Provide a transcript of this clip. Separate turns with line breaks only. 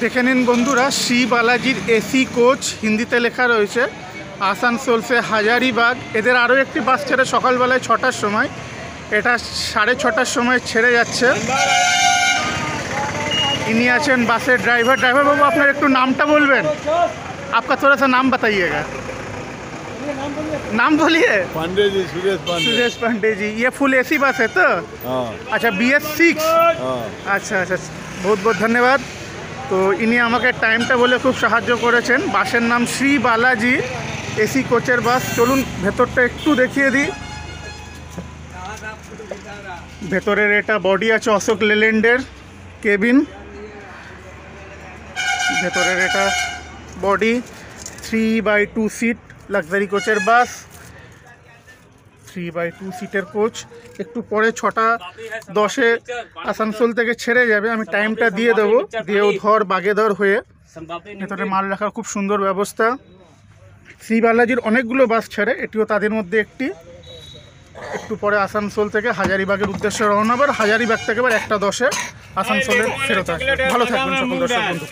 দেখে নিন বন্ধুরা, শ্রী বালাজির এসি কোচ হিন্দিতে লেখা রয়েছে আসানসোল সে হাজারিবাগ। এদের আরও একটি বাস ছেড়ে সকালবেলায় 6টার সময়, এটা 6:30টার সময় ছেড়ে যাচ্ছে। ইনি আছেন বাসের ड्राइवर। ड्राइवर बाबू, আপনার একটু नामটা বলবেন? आपका थोड़ा सा नाम बताइएगा। नाम बोलिए।
पांडे जी,
सुरेश पांडे जी। ये फुल एसी बस है तो? अच्छा, BS6। আচ্ছা আচ্ছা, বহুত বহুত ধন্যবাদ। তো ইনি আমাকে টাইমটা বলে খুব সাহায্য করেছেন। বাসের নাম শ্রী বালাজি এসি কোচের বাস। চলুন ভেতরটা একটু দেখিয়ে দিই। ভেতরের এটা বডি আছে অশোক লেল্যান্ডের কেবিন। ভেতরের এটা বডি 3/2 সিট লাক্সারি কোচের বাস। 3/2 সিটের কোচ। একটু পরে 6:10 আসানসোল থেকে ছেড়ে যাবে। আমি টাইমটা দিয়ে দেবো। দেওধর বাগেধর হয়ে ভেতরে মাল রাখার খুব সুন্দর ব্যবস্থা। শ্রী বালাজির অনেকগুলো বাস ছাড়ে, এটিও তাদের মধ্যে একটি। একটু পরে আসানসোল থেকে হাজারিবাগের উদ্দেশ্যে রওনা হবে। হাজারিবাগ থেকে এবার 1:10 আসানসোলের ফেরত আসবে। ভালো থাকবেন সকল দর্শক বন্ধু।